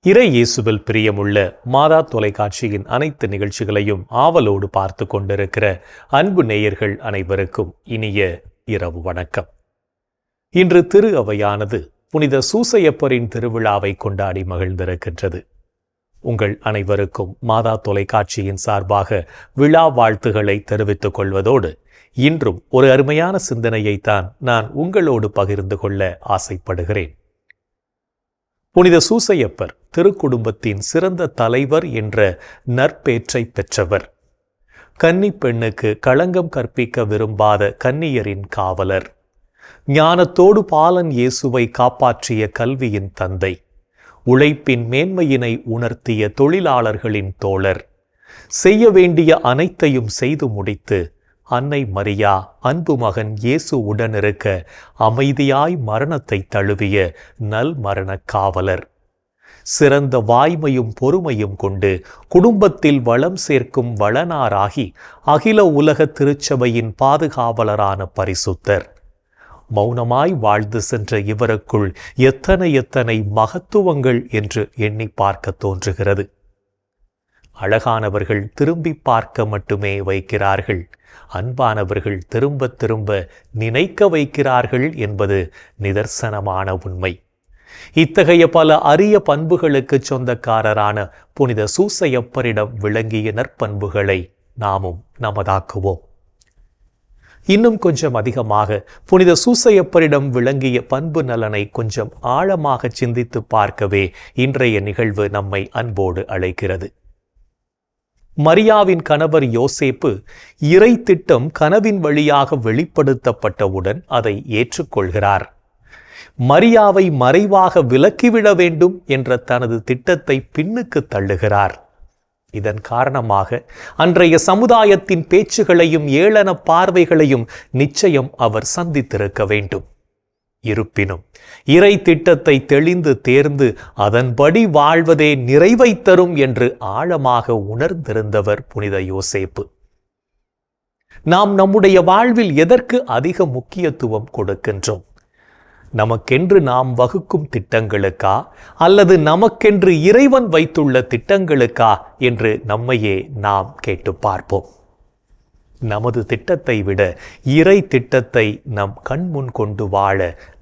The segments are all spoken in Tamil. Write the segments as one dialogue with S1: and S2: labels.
S1: இறை இயேசுவில் பிரியமுள்ள மாதா தொலைக்காட்சியின் அனைத்து நிகழ்ச்சிகளையும் ஆவலோடு பார்த்து கொண்டிருக்கிற அன்பு நேயர்கள் அனைவருக்கும் இனிய இரவு வணக்கம். இன்று திரு அவையானது புனித சூசையப்பரின் திருவிழாவை கொண்டாடி மகிழ்ந்திருக்கின்றது. உங்கள் அனைவருக்கும் மாதா தொலைக்காட்சியின் சார்பாக விழா வாழ்த்துக்களை தெரிவித்துக் கொள்வதோடு இன்றும் ஒரு அருமையான சிந்தனையைத்தான் நான் உங்களோடு பகிர்ந்து கொள்ள ஆசைப்படுகிறேன். புனித சூசையப்பர் திருக்குடும்பத்தின் சிறந்த தலைவர் என்ற நற்பேற்றை பெற்றவர். கன்னி பெண்ணுக்கு களங்கம் கற்பிக்க விரும்பாத கன்னியரின் காவலர், ஞானத்தோடு பாலன் இயேசுவை காப்பாற்றிய கல்வியின் தந்தை, உழைப்பின் மேன்மையினை உணர்த்திய தொழிலாளர்களின் தோழர், செய்ய வேண்டிய அனைத்தையும் செய்து முடித்து அன்னை மரியா அன்பு மகன் இயேசு உடனிருக்க அமைதியாய் மரணத்தை தழுவிய நல் மரண காவலர், சிறந்த வாய்மையும் பொறுமையும் கொண்டு குடும்பத்தில் வளம் சேர்க்கும் வளனாராகி அகில உலக திருச்சபையின் பாதுகாவலரான பரிசுத்தர். மௌனமாய் வாழ்ந்து சென்ற இவருக்குள் எத்தனை மகத்துவங்கள் என்று எண்ணி பார்க்க தோன்றுகிறது. அழகானவர்கள் திரும்பி பார்க்க மட்டுமே வைக்கிறார்கள், அன்பானவர்கள் திரும்ப திரும்ப நினைக்க வைக்கிறார்கள் என்பது நிதர்சனமான உண்மை. இத்தகைய பல அரிய பண்புகளுக்கு சொந்தக்காரரான புனித சூசையப்பரிடம் விளங்கிய நற்பண்புகளை நாமும் நமதாக்குவோம். இன்னும் கொஞ்சம் அதிகமாக புனித சூசையப்பரிடம் விளங்கிய பண்பு நலனை கொஞ்சம் ஆழமாக சிந்தித்து பார்க்கவே இன்றைய நிகழ்வு நம்மை அன்போடு அழைக்கிறது. மரியாவின் கணவர் யோசேப்பு இறை திட்டம் கனவின் வழியாக வெளிப்படுத்தப்பட்டவுடன் அதை ஏற்றுக்கொள்கிறார். மரியாவை மறைவாக விலக்கிவிட வேண்டும் என்ற தனது திட்டத்தை பின்னுக்கு தள்ளுகிறார். இதன் காரணமாக அன்றைய சமுதாயத்தின் பேச்சுகளையும் ஏளன பார்வைகளையும் நிச்சயம் அவர் சந்தித்திருக்க வேண்டும். இருப்பினும் இறை திட்டத்தை தெளிந்து தேர்ந்து அதன்படி வாழ்வதே நிறைவை தரும் என்று ஆழமாக உணர்ந்திருந்தவர் புனித யோசேப்பு. நாம் நம்முடைய வாழ்வில் எதற்கு அதிக முக்கியத்துவம் கொடுக்கின்றோம்? நமக்கென்று நாம் வகுக்கும் திட்டங்களுக்கா அல்லது நமக்கென்று இறைவன் வைத்துள்ள திட்டங்களுக்கா என்று நம்மையே நாம் கேட்டு பார்ப்போம். நமது திட்டத்தை விட இறை திட்டத்தை நம் கண்முன் கொண்டு வாழ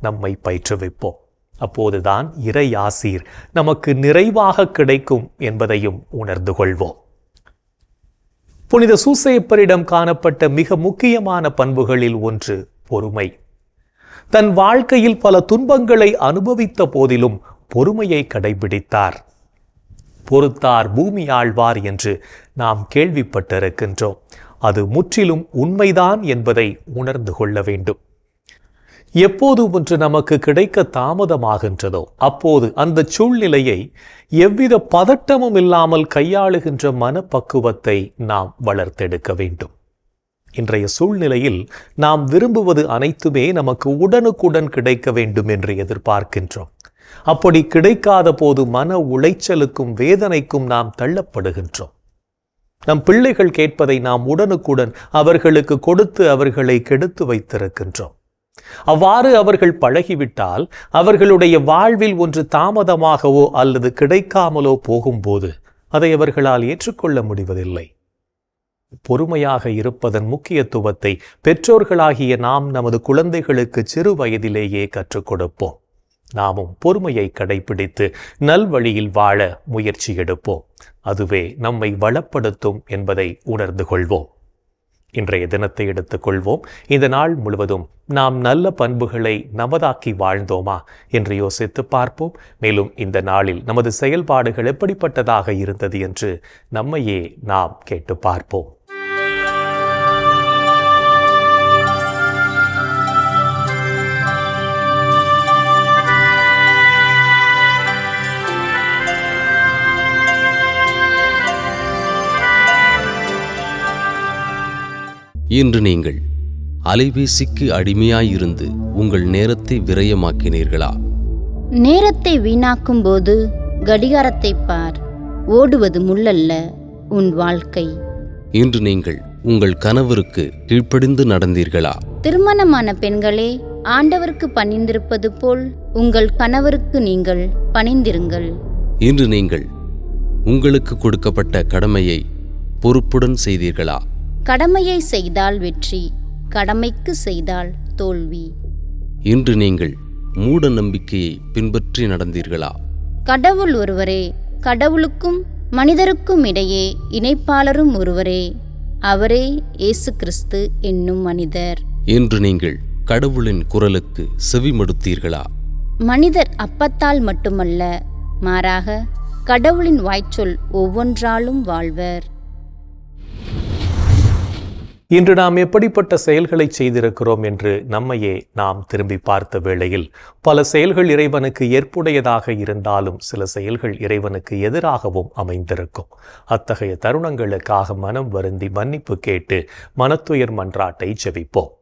S1: நம்மை பயிற்றுவிப்போம். அப்போதுதான் இறை ஆசீர் நமக்கு நிறைவாக கிடைக்கும் என்பதையும் உணர்ந்து கொள்வோம். புனித சூசையப்பரிடம் காணப்பட்ட மிக முக்கியமான பண்புகளில் ஒன்று பொறுமை. தன் வாழ்க்கையில் பல துன்பங்களை அனுபவித்த போதிலும் பொறுமையை கடைபிடித்தார். பொறுத்தார் பூமி ஆழ்வார் என்று நாம் கேள்விப்பட்டிருக்கின்றோம். அது முற்றிலும் உண்மைதான் என்பதை உணர்ந்து கொள்ள வேண்டும். எப்போது ஒன்று நமக்கு கிடைக்க தாமதமாகின்றதோ அப்போது அந்த சூழ்நிலையை எவ்வித பதட்டமும் இல்லாமல் கையாளுகின்ற மனப்பக்குவத்தை நாம் வளர்த்தெடுக்க வேண்டும். இன்றைய சூழ்நிலையில் நாம் விரும்புவது அனைத்துமே நமக்கு உடனுக்குடன் கிடைக்க வேண்டும் என்று எதிர்பார்க்கின்றோம். அப்படி கிடைக்காத போது மன உளைச்சலுக்கும் வேதனைக்கும் நாம் தள்ளப்படுகின்றோம். நம் பிள்ளைகள் கேட்பதை நாம் உடனுக்குடன் அவர்களுக்கு கொடுத்து அவர்களை கெடுத்து வைத்திருக்கின்றோம். அவ்வாறு அவர்கள் பழகிவிட்டால் அவர்களுடைய வாழ்வில் ஒன்று தாமதமாகவோ அல்லது கிடைக்காமலோ போகும்போது அதை அவர்களால் ஏற்றுக்கொள்ள முடிவதில்லை. பொறுமையாக இருப்பதன் முக்கியத்துவத்தை பெற்றோர்களாகிய நாம் நமது குழந்தைகளுக்கு சிறு வயதிலேயே கற்றுக் கொடுப்போம். நாமும் பொறுமையை கடைபிடித்து நல்வழியில் வாழ முயற்சி எடுப்போம். அதுவே நம்மை வளப்படுத்தும் என்பதை உணர்ந்து கொள்வோம். இன்றைய தினத்தை எடுத்துக்கொள்வோம். இந்த நாள் முழுவதும் நாம் நல்ல பண்புகளை நமதாக்கி வாழ்ந்தோமா என்று யோசித்து பார்ப்போம். மேலும் இந்த நாளில் நமது செயல்பாடுகள் எப்படிப்பட்டதாக இருந்தது என்று நம்மையே நாம் கேட்டு பார்ப்போம்.
S2: இன்று நீங்கள் அலைபேசிக்கு அடிமையாயிருந்து உங்கள் நேரத்தை விரயமாக்கினீர்களா?
S3: நேரத்தை வீணாக்கும் போது கடிகாரத்தை பார், ஓடுவது முள்ளல்ல உன் வாழ்க்கை.
S2: இன்று நீங்கள் உங்கள் கணவருக்கு கீழ்ப்படிந்து நடந்தீர்களா?
S3: திருமணமான பெண்களே, ஆண்டவருக்கு பணிந்திருப்பது போல் உங்கள் கணவருக்கு நீங்கள் பணிந்திருங்கள்.
S2: இன்று நீங்கள் உங்களுக்கு கொடுக்கப்பட்ட கடமையை பொறுப்புடன் செய்தீர்களா?
S3: கடமையை செய்தால் வெற்றி, கடமைக்கு செய்தால் தோல்வி.
S2: இன்று நீங்கள் மூட நம்பிக்கையை பின்பற்றி நடந்தீர்களா?
S3: கடவுள் ஒருவரே, கடவுளுக்கும் மனிதருக்கும் இடையே இணைப்பாளரும் ஒருவரே, அவரே இயேசு கிறிஸ்து என்னும் மனிதர்.
S2: இன்று நீங்கள் கடவுளின் குரலுக்கு செவிமடுத்தீர்களா?
S3: மனிதர் அப்பத்தால் மட்டுமல்ல, மாறாக கடவுளின் வாய்ச்சொல் ஒவ்வொன்றாலும் வாழ்வர்.
S1: இன்று நாம் எப்படிப்பட்ட செயல்களை செய்திருக்கிறோம் என்று நம்மையே நாம் திரும்பி பார்த்த வேளையில் பல செயல்கள் இறைவனுக்கு ஏற்புடையதாக இருந்தாலும் சில செயல்கள் இறைவனுக்கு எதிராகவும் அமைந்திருக்கும். அத்தகைய தருணங்களுக்காக மனம் வருந்தி மன்னிப்பு கேட்டு மனத்துயர் மன்றாட்டை ஜெபிப்போம்.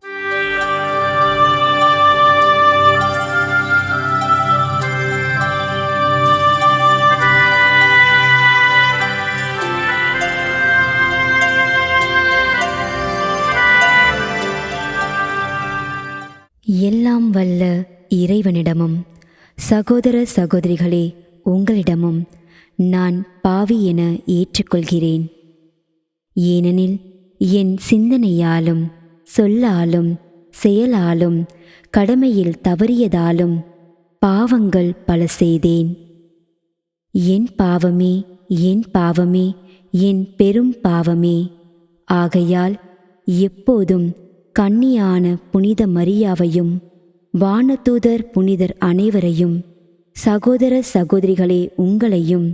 S4: எல்லாம் வல்ல இறைவனிடமும் சகோதர சகோதரிகளே உங்களிடமும் நான் பாவி என ஏற்றுக்கொள்கிறேன். ஏனெனில் என் சிந்தனையாலும் சொல்லாலும் செயலாலும் கடமையில் தவறியதாலும் பாவங்கள் பல செய்தேன். என் பாவமே, என் பாவமே, என் பெரும் பாவமே. ஆகையால் எப்போதும் கன்னியான புனித மரியாவையும் வானதூதர் புனிதர் அனைவரையும் சகோதர சகோதரிகளே உங்களையும்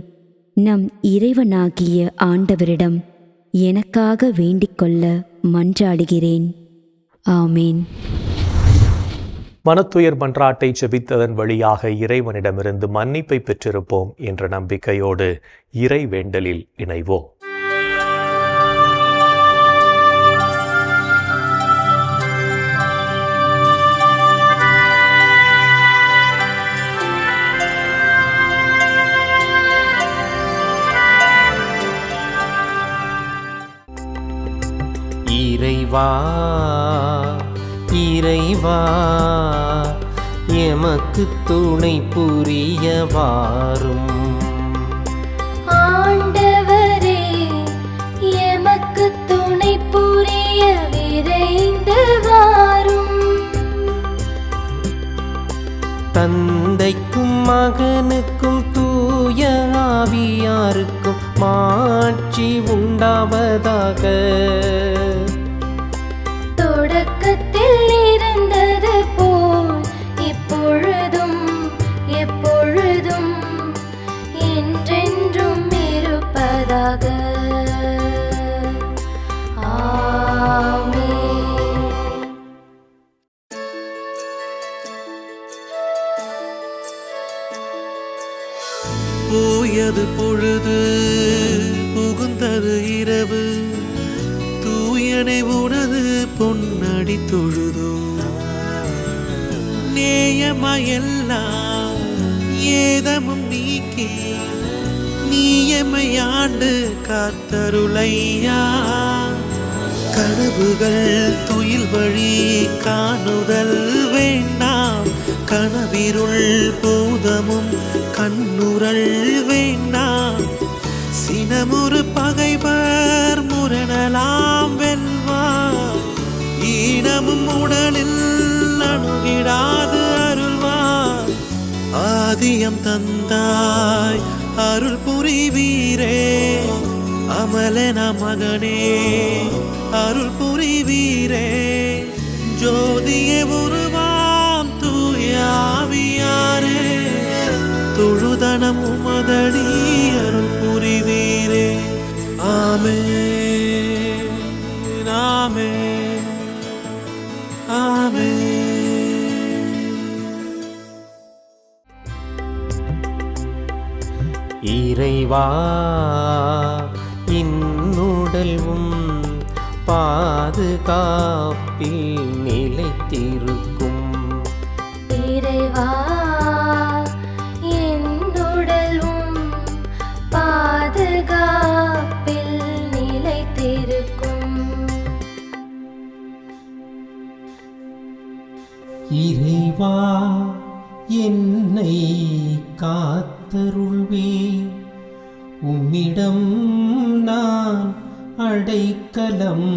S4: நம் இறைவனாகிய ஆண்டவரிடம் எனக்காக வேண்டிக்கொள்ள மன்றாடுகிறேன். ஆமேன்.
S1: மனத்துயர் மன்றாட்டை ஜெபித்ததன் வழியாக இறைவனிடமிருந்து மன்னிப்பை பெற்றிருப்போம் என்ற நம்பிக்கையோடு இறை வேண்டலில் இணைவோம்.
S5: இறைவா, இறைவா, எமக்கு துணை புரிய வாரும்.
S6: ஆண்டவரே, எமக்கு துணை புரிய விரைந்து வாரும்.
S5: தந்தைக்கும் மகனுக்கும் தூய ஆவியாருக்கும் மாட்சி உண்டாவதாக.
S6: தொடக்கத்தில் இருந்தது போல் இப்பொழுதும் எப்பொழுதும் என்றென்றும் இருப்பதாக. ஆமென்.
S7: போயது பொழுது புகுந்தது இரவு, தூயனை உனது பொன்னடி தொழுதோ. நேயமையெல்லாம் ஏதமும் நீக்கி நீயமையாண்டு காத்தருளையா. கனவுகள் துயில் வழி காணுதல் வேண்டாம், கனவிருள் பூதமும் கண்ணுரல் வேண்டாம். சினமுறு பகைவர் முரணலாம் வெல்வார், ஈனமும் உடலில் அணுகிடாது அருள்வார். ஆதியம் தந்தாய் அருள் புரிவீரே, அமலன மகனே அருள் புரிவீரே. ஜோதியே உருவாம் தூயாவியாரே, தொழுதனம் உமதடி அருள் புரிவீரே. ஆமென், ஆமென், ஆமென்.
S5: இறைவா, இன்னுடலும் பாதுகாப்பில் நிலைத்திருக்கும்.
S6: இறைவா, என்னுடலும் பாதுகாப்பில் நிலைத்திருக்கும்.
S5: இறைவா, என்னை காத்தருள்வே. உம்மிடம் நான் அடைக்கலம்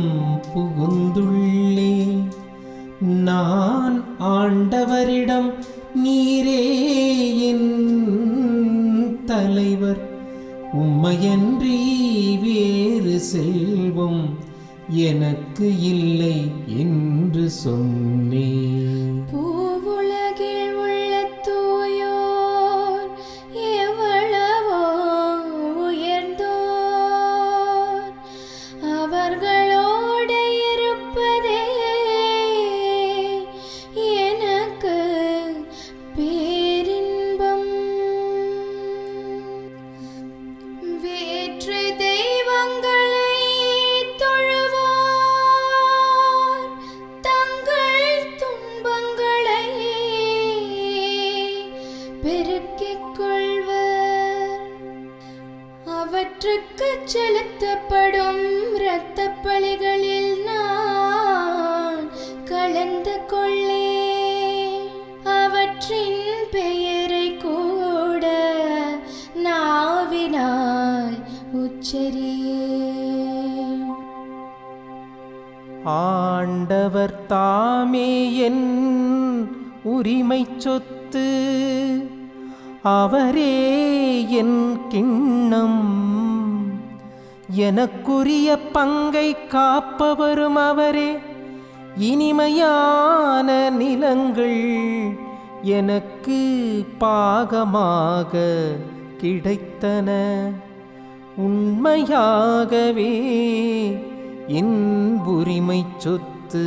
S5: புகுந்துள்ளேன். நான் ஆண்டவரிடம் நீரே என் தலைவர், உம்மையன்றி வேறு செல்வம் எனக்கு இல்லை என்று சொன்னேன்.
S6: பூவுலகில் உள்ள தூயோர் எவ்வளவோ உயர்ந்தோர், அவர்களோடு இருப்பதே எனக்கு பேரின்பம். வேற்று தெய்வங்களை தொழுவோர் தங்கள் துன்பங்களை பெருக்கிக் கொள்வர். அவற்றுக்கு செலுத்தப்படும் இரத்தப் பலிகளில் நான் கலந்து கொள்ளேன். அவற்றின் பெயரை கூட நாவினால் உச்சரியேன்.
S5: ஆண்டவர் தாமே என் உரிமை சொத்து, அவரே என் கிண்ணம். எனக்குரிய பங்கை காப்பவரும் அவரே. இனிமையான நிலங்கள் எனக்கு பாகமாக கிடைத்தன. உண்மையாகவே என் உரிமை சொத்து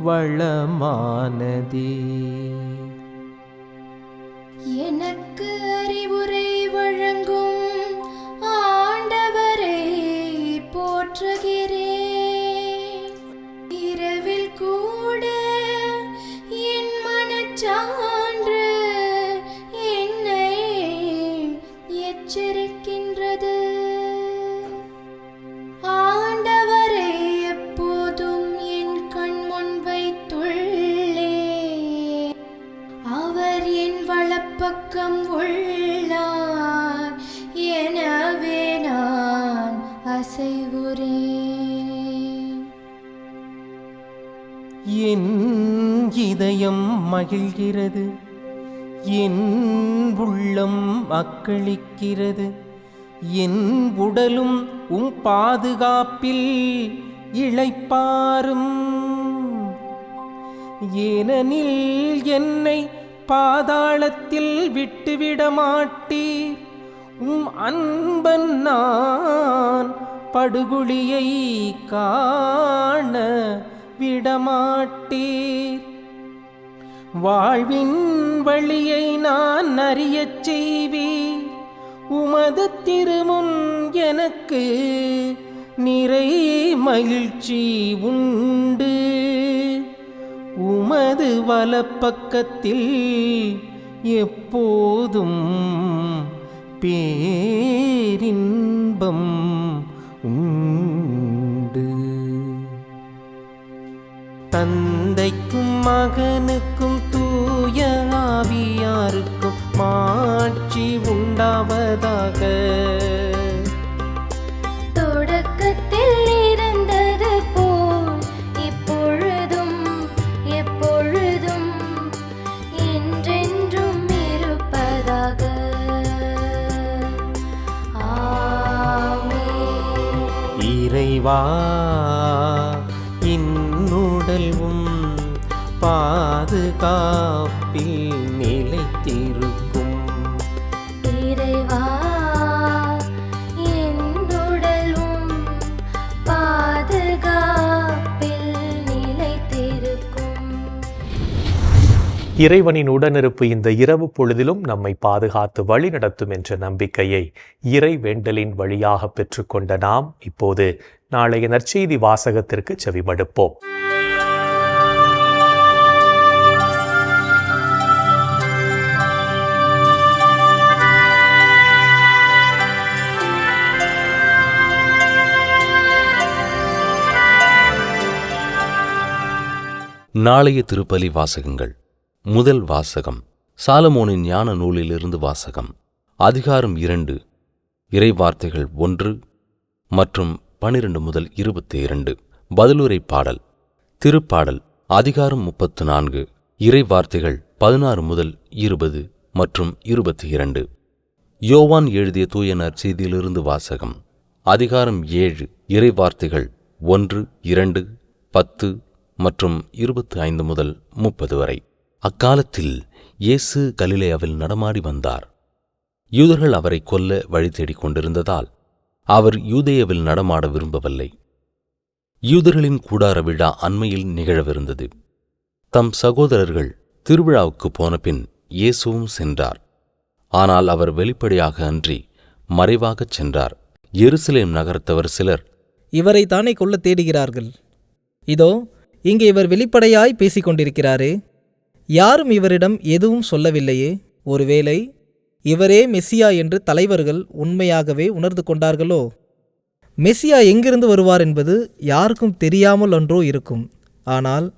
S5: வளமானதே.
S6: எனக்கு அறிவுரை வழங்கும் ஆண்டவரை போற்றுகிறேன். இரவில் கூட என் மனச்சான்று என்னை எச்சரிக்கின்றது. ஆண்டவரை எப்போதும் என் கண் முன் வைத்துள்ளேன். அவர் என் வலப்பக்கம் உள்ளார், எனவே நான் அசைவுறேன்.
S5: என் இதயம் மகிழ்கிறது, என் உள்ளம் அக்களிக்கிறது. என் உடலும் உம் பாதுகாப்பில் இளைப்பாரும். ஏனெனில் என்னை பாதாளத்தில் விட்டுவிட மாட்டீர். உம் அன்பன் நான் படுகுழியை காண விடமாட்டீர். வாழ்வின் வழியை நான் அறியச் செய்வீர். உமது திருமுன் எனக்கு நிறை மகிழ்ச்சி உண்டு. உமது வலப்பக்கத்தில் எப்போதும் பேரின்பம் உண்டு. தந்தைக்கும் மகனுக்கும் தூய ஆவியாருக்கும் மாட்சி உண்டாவதாக.
S6: தொடக்கத்தில் இருந்தது போல் இப்பொழுதும் எப்பொழுதும் என்றென்றும் இருப்பதாக. ஆமென்.
S5: இறைவா, இன்னுடல்வும் பாதுகாப்பில் நிலைத்திருக்கும்.
S6: இறைவா, என் உடலும் பாதுகாப்பில் நிலைத்திருக்கும்.
S1: இறைவனின் உடனிருப்பு இந்த இரவு பொழுதிலும் நம்மை பாதுகாத்து வழிநடத்தும் என்ற நம்பிக்கையை இறை வேண்டலின் வழியாக பெற்றுக்கொண்ட நாம் இப்போது நாளைய நற்செய்தி வாசகத்திற்கு செவிமடுப்போம்.
S2: நாளைய திருப்பலி வாசகங்கள். முதல் வாசகம் சாலமோனின் ஞான நூலிலிருந்து வாசகம். அதிகாரம் 2, இறைவார்த்தைகள் 1 மற்றும் 12 முதல் 22. பதிலுரை பாடல். திருப்பாடல் அதிகாரம் 34. இறைவார்த்தைகள் 16 முதல் 20 மற்றும் 22. யோவான் எழுதிய தூய நற்செய்தியிலிருந்து வாசகம். அதிகாரம் 7. இறைவார்த்தைகள் 1, 2, 10 மற்றும் 25 முதல் 30 வரை. அக்காலத்தில் இயேசு கலிலேயாவில் நடமாடி வந்தார். யூதர்கள் அவரை கொல்ல வழி தேடிக் கொண்டிருந்ததால் அவர் யூதேயாவில் நடமாட விரும்பவில்லை. யூதர்களின் கூடார விழா அண்மையில் நிகழவிருந்தது. தம் சகோதரர்கள் திருவிழாவுக்கு போனபின் இயேசுவும் சென்றார். ஆனால் அவர் வெளிப்படையாக அன்றி மறைவாகச் சென்றார். எருசலேம் நகரத்தவர் சிலர்,
S8: இவரை தானே கொல்ல தேடுகிறார்கள். இதோ இங்கே இவர் வெளிப்படையாய் பேசிக் கொண்டிருக்கிறாரே, யாரும் இவரிடம் எதுவும் சொல்லவில்லையே. ஒருவேளை இவரே மெசியா என்று தலைவர்கள் உண்மையாகவே உணர்ந்து கொண்டார்களோ? மெசியா எங்கிருந்து வருவார் என்பது யாருக்கும் தெரியாமல் ஒன்றோ இருக்கும். ஆனால்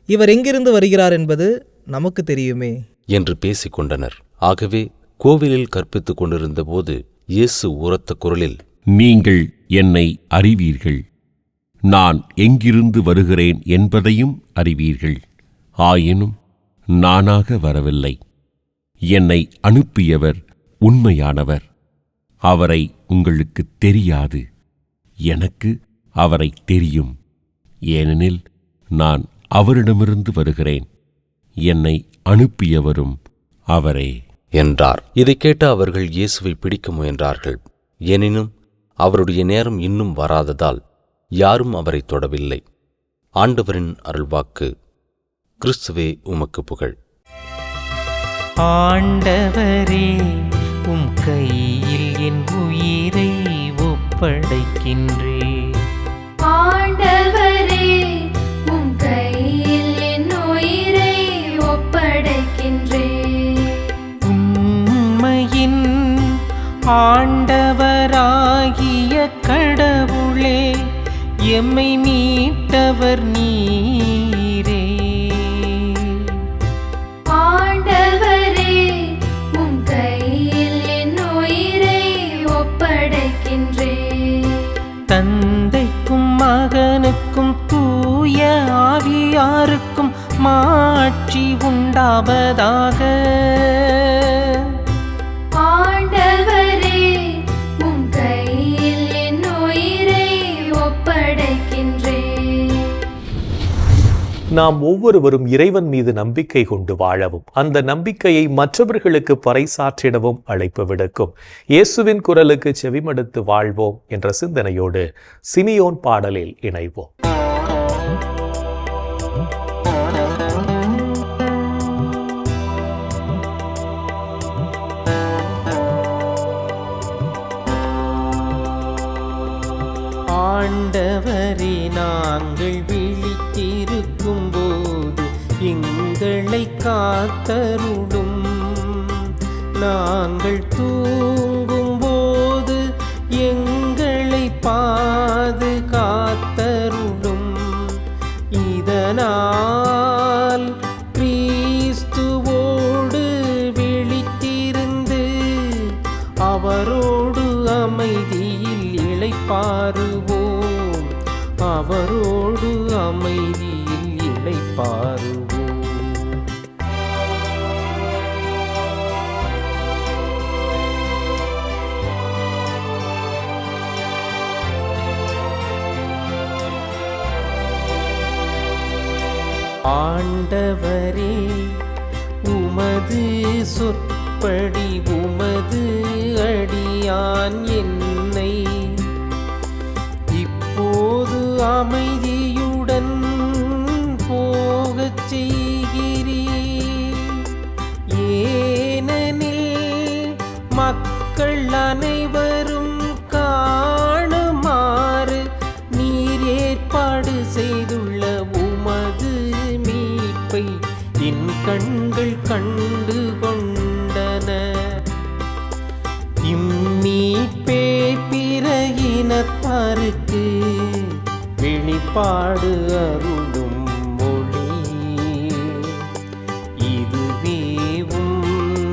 S8: இவர் எங்கிருந்து வருகிறார் என்பது நமக்கு தெரியுமே
S2: என்று பேசிக் கொண்டனர். ஆகவே கோவிலில் கற்பித்துக் கொண்டிருந்த போது இயேசு உரத்த குரலில்,
S9: நீங்கள் என்னை அறிவீர்கள், நான் எங்கிருந்து வருகிறேன் என்பதையும் அறிவீர்கள். ஆயினும் நானாக வரவில்லை, என்னை அனுப்பியவர் உண்மையானவர். அவரை உங்களுக்கு தெரியாது, எனக்கு அவரை தெரியும். ஏனெனில் நான் அவரிடமிருந்து வருகிறேன், என்னை அனுப்பியவரும் அவரே
S2: என்றார். இதைக் கேட்ட அவர்கள் இயேசுவை பிடிக்க முயன்றார்கள். எனினும் அவருடைய நேரம் இன்னும் வராததால் யாரும் அவரை தொடவில்லை. ஆண்டவரின் அருள்வாக்கு. கிறிஸ்துவே உமக்கு புகழ்.
S5: ஆண்டவரே, உம் கையில் என் உயிரை ஒப்படைக்கின்றேன்.
S6: ஆண்டவரே, உம் கையில் என் உயிரை ஒப்படைக்கின்றேன்.
S5: உண்மையின் ஆண்டவராகிய கடவுளே, எம்மை மீட்டவர் நீரே.
S6: ஆண்டவரே, உம் கையில் என் உயிரை ஒப்படைக்கின்றேன்.
S5: தந்தைக்கும் மகனுக்கும் தூய ஆவியாருக்கும் மாட்சி உண்டாவதாக.
S6: ஆண்டவரே, உம் கையில் என் உயிரை ஒப்படைக்கின்றேன்.
S1: நாம் ஒவ்வொருவரும் இறைவன் மீது நம்பிக்கை கொண்டு வாழவும் அந்த நம்பிக்கையை மற்றவர்களுக்கு பறைசாற்றிடவும் அழைப்பு விடுக்கும் இயேசுவின் குரலுக்கு செவிமடுத்து வாழ்வோம் என்ற சிந்தனையோடு சிமியோன் பாடலில் இணைவோம்.
S5: ஆண்டவரே, நாங்கள் விழித்திருக்கும் போது எங்களை காத்தருளும். நாங்கள் தூங்கும் போது எங்களை பாதுகாத்தருளும். இதனால் கிறிஸ்துவோடு விழித்திருந்து அவரோடு அமைதியில் இளைப்பாறுவோம். அவரோடு அமைதியில் இளைப்பாறுவோம். ஆண்டவரே, உமது சொற்படி உமது அடியான் என்னை இப்போது அமைதியுடன் போகச் செய்கிறீர். ஏனெனில் மக்கள் அனைவரும் காணுமாறு நீர் ஏற்பாடு செய்துள்ள உமது மீட்பை என் கண்கள் கண்டு கொண்டன. இம்மீட்பே பிற இனத்தாருக்கு வெளிப்பாடு அருளும் மொழி. இதுவே உம்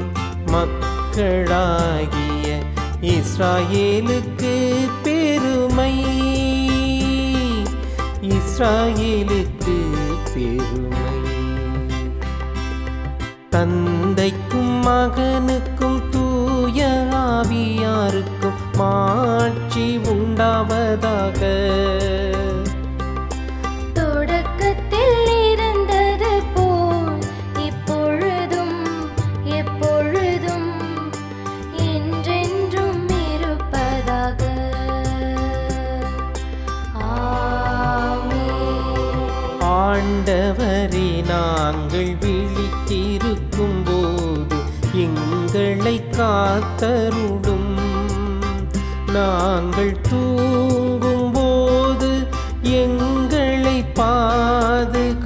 S5: மக்களாகிய இஸ்ராயேலுக்கு பெருமை, இஸ்ராயேலுக்கு பெருமை. தந்தைக்கும் மகனுக்கும் தூய ஆவியாருக்கும் மாட்சி உண்டாவதாக.
S6: தொடக்கத்தில் இருந்தது போல் இப்பொழுதும் எப்பொழுதும் என்றென்றும் இருப்பதாக. ஆமென்.
S5: ஆண்டவரே, நாங்கள் விழித்திருக்கும் போது எங்களை காத்தருளும். நாங்கள் தூங்கும் போது எங்களை பாதுகாத்தருளும்.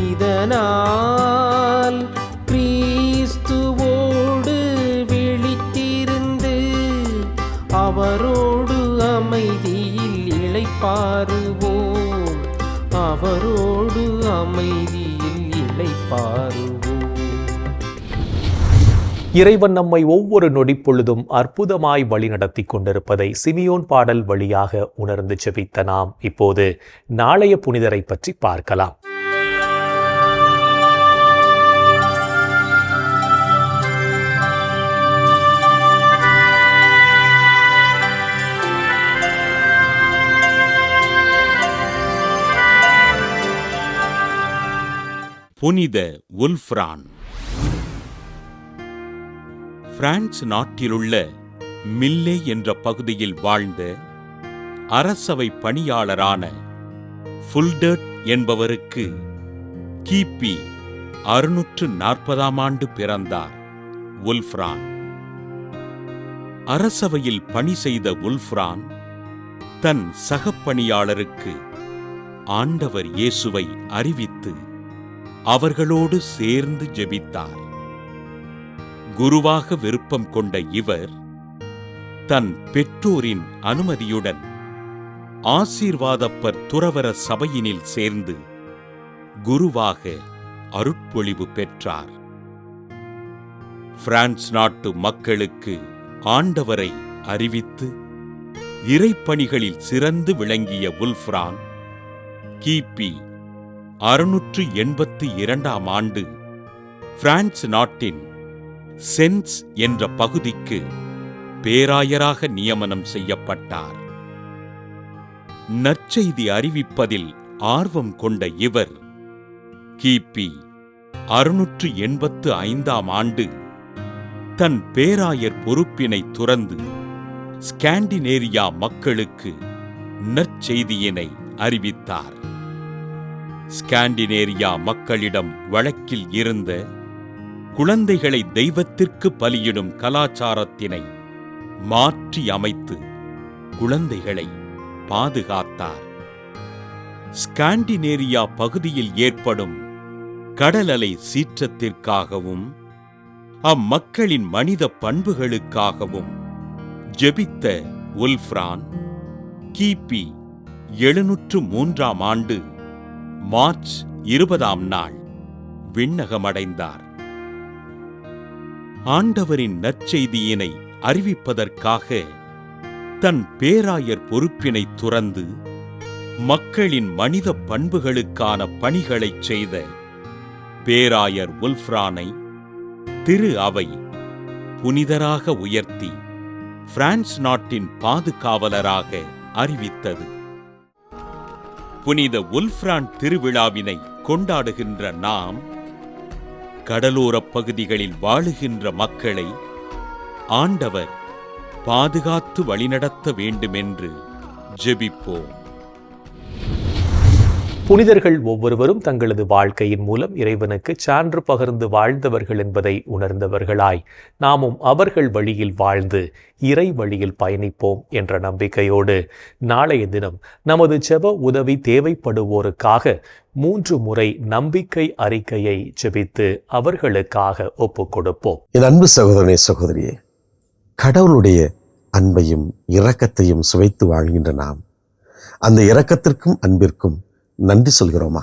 S5: இதனால் கிறிஸ்துவோடு விழித்திருந்து அவரோடு அமைதியில் இளைப்பாறுவோம், அவரோடு அமைதியில் இளைப்பாறுவோம்.
S1: இறைவன் நம்மை ஒவ்வொரு நொடிப்பொழுதும் அற்புதமாய் வழி நடத்தி கொண்டிருப்பதை சிமியோன் பாடல் வழியாக உணர்ந்து ஜெபித்த நாம் இப்போது நாளைய புனிதரை பற்றி பார்க்கலாம்.
S10: புனித உல்ஃப்ரான். பிரான்ஸ் நாட்டிலுள்ள மில்லே என்ற பகுதியில் வாழ்ந்த அரசவை பணியாளரான ஃபுல்டர்ட் என்பவருக்கு கிபி 640 பிறந்தார் உல்ஃப்ரான். அரசவையில் பணி செய்த உல்ஃப்ரான் தன் சகப்பணியாளருக்கு ஆண்டவர் இயேசுவை அறிவித்து அவர்களோடு சேர்ந்து ஜெபித்தார். குருவாக விருப்பம் கொண்ட இவர் தன் பெற்றோரின் அனுமதியுடன் ஆசீர்வாதப்பர் துறவற சபையினில் சேர்ந்து குருவாக அருட்பொழிவு பெற்றார். பிரான்ஸ் நாட்டு மக்களுக்கு ஆண்டவரை அறிவித்து இறைப்பணிகளில் சிறந்து விளங்கிய உல்ஃப்ரான் கிபி 682 பிரான்ஸ் நாட்டின் சென்ஸ் என்ற பகுதிக்கு பேராயராக நியமனம் செய்யப்பட்டார். நற்செய்தி அறிவிப்பதில் ஆர்வம் கொண்ட இவர் கிபி 685 தன் பேராயர் பொறுப்பினை துறந்து ஸ்காண்டினேரியா மக்களுக்கு நற்செய்தியினை அறிவித்தார். ஸ்காண்டினேரியா மக்களிடம் வழக்கில் இருந்த குழந்தைகளை தெய்வத்திற்கு பலியிடும் கலாச்சாரத்தினை மாற்றி அமைத்து குழந்தைகளை பாதுகாத்தார். ஸ்காண்டினேரியா பகுதியில் ஏற்படும் கடலலை சீற்றத்திற்காகவும் அம்மக்களின் மனித பண்புகளுக்காகவும் ஜெபித்த உல்ஃப்ரான் கிபி 703 மார்ச் 20 விண்ணகமடைந்தார். ஆண்டவரின் நற்செய்தியினை அறிவிப்பதற்காக தன் பேராயர் பொறுப்பினை துறந்து மக்களின் மனித பண்புகளுக்கான பணிகளைச் செய்த பேராயர் உல்ஃப்ரானை திரு அவை புனிதராக உயர்த்தி பிரான்ஸ் நாட்டின் பாதுகாவலராக அறிவித்தது. புனித உல்ஃப்ரான் திருவிழாவினை கொண்டாடுகின்ற நாம் கடலோரப் பகுதிகளில் வாழுகின்ற மக்களை ஆண்டவர் பாதுகாத்து வழிநடத்த வேண்டுமென்று ஜெபிப்போம்.
S1: புனிதர்கள் ஒவ்வொருவரும் தங்களது வாழ்க்கையின் மூலம் இறைவனுக்கு சான்று பகிர்ந்து வாழ்ந்தவர்கள் என்பதை உணர்ந்தவர்களாய் நாமும் அவர்கள் வழியில் வாழ்ந்து இறை வழியில் பயணிப்போம் என்ற நம்பிக்கையோடு நாளைய தினம் நமது ஜெப உதவி தேவைப்படுவோருக்காக 3 முறை நம்பிக்கை அறிக்கையை ஜெபித்து அவர்களுக்காக ஒப்புக் கொடுப்போம்.
S11: என் அன்பு சகோதரனே, சகோதரியே, கடவுளுடைய அன்பையும் இரக்கத்தையும் சுவைத்து வாழ்கின்ற நாம் அந்த இரக்கத்திற்கும் அன்பிற்கும் நன்றி சொல்கிறோமா?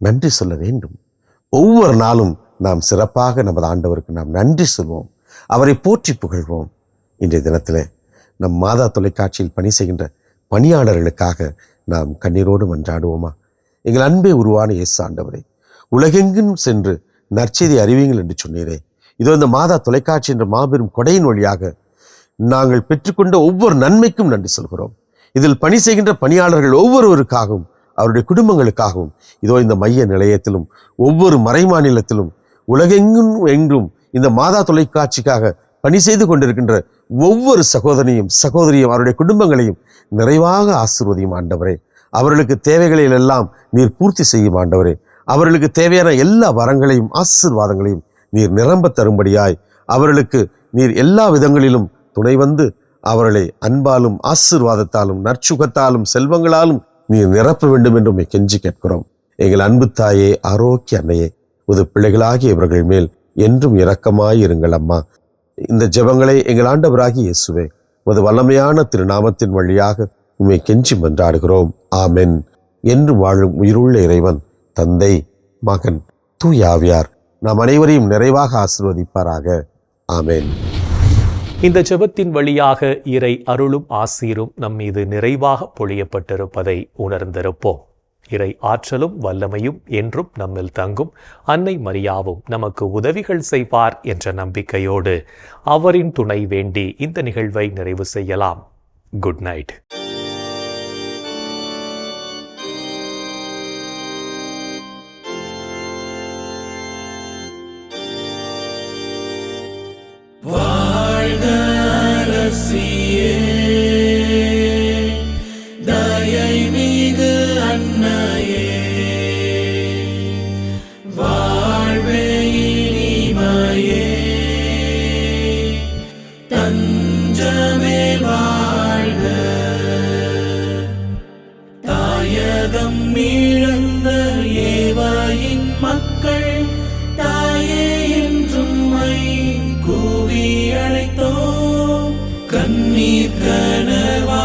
S11: நன்றி சொல்ல வேண்டும். ஒவ்வொரு நாளும் நாம் சிறப்பாக நமது ஆண்டவருக்கு நாம் நன்றி சொல்வோம். அவரை போற்றி புகழ்வோம். இன்றைய தினத்தில் நம் மாதா தொலைக்காட்சியில் பணி செய்கின்ற பணியாளர்களுக்காக நாம் கண்ணீரோடு மன்றாடுவோமா? எங்கள் அன்பே உருவான இயேசு ஆண்டவரே, உலகெங்கும் சென்று நற்செய்தி அறிவியுங்கள் என்று சொன்னீரே. இதோ இந்த மாதா தொலைக்காட்சி என்ற மாபெரும் கொடையின் வழியாக நாங்கள் பெற்றுக்கொண்ட ஒவ்வொரு நன்மைக்கும் நன்றி சொல்கிறோம். இதில் பணி செய்கின்ற பணியாளர்கள் ஒவ்வொருவருக்காகவும் அவருடைய குடும்பங்களுக்காகவும் இதோ இந்த மைய நிலையத்திலும் ஒவ்வொரு மறைமாநிலத்திலும் உலகெங்கும் இந்த மாதா தொலைக்காட்சிக்காக பணி செய்து கொண்டிருக்கின்ற ஒவ்வொரு சகோதரியும் அவருடைய குடும்பங்களையும் நிறைவாக ஆசீர்வதியும் ஆண்டவரே. அவர்களுக்கு தேவைகளில் எல்லாம் நீர் பூர்த்தி செய்யும் ஆண்டவரே. அவர்களுக்கு தேவையான எல்லா வரங்களையும் ஆசீர்வாதங்களையும் நீர் நிரம்ப தரும்படியாய் அவர்களுக்கு நீர் எல்லா விதங்களிலும் துணை வந்து அவர்களை அன்பாலும் ஆசீர்வாதத்தாலும் நற்சுகத்தாலும் செல்வங்களாலும் நீர் நிரப்ப வேண்டும் என்று உம்மை கெஞ்சி கேட்கிறோம். எங்கள் அன்பு தாயே, ஆரோக்கிய அன்னையே, உது பிள்ளைகளாகிய இவர்கள் மேல் என்றும் இரக்கமாய் இருங்கள் அம்மா. இந்த ஜெபங்களை எங்கள் ஆண்டவராகிய இயேசுவே உமது வல்லமையான திருநாமத்தின் வழியாக உம்மை கெஞ்சி மன்றாடுகிறோம். ஆமென். என்று வாழும் உயிருள்ள இறைவன் தந்தை, மகன், தூய ஆவியார் நாம் அனைவரையும் நிறைவாக ஆசீர்வதிப்பாராக. ஆமென்.
S1: இந்த ஜெபத்தின் வழியாக இறை அருளும் ஆசீரும் நம் மீது நிறைவாக பொழியப்பட்டிருப்பதை உணர்ந்திருப்போம். இறை ஆற்றலும் வல்லமையும் என்றும் நம்மில் தங்கும். அன்னை மரியாவும் நமக்கு உதவிகள் செய்வார் என்ற நம்பிக்கையோடு அவரின் துணை வேண்டி இந்த நிகழ்வை நிறைவு செய்யலாம். Good night.
S7: தயை மிகு அன்னையே, வாழ்வே இனிமையே, தஞ்சமே வாழ்க. தாயகம் இழந்த ஏவாயின் மக்கள் தாயே என்றும் கூவி அழைத்தோம். கண்ணீர் கனவா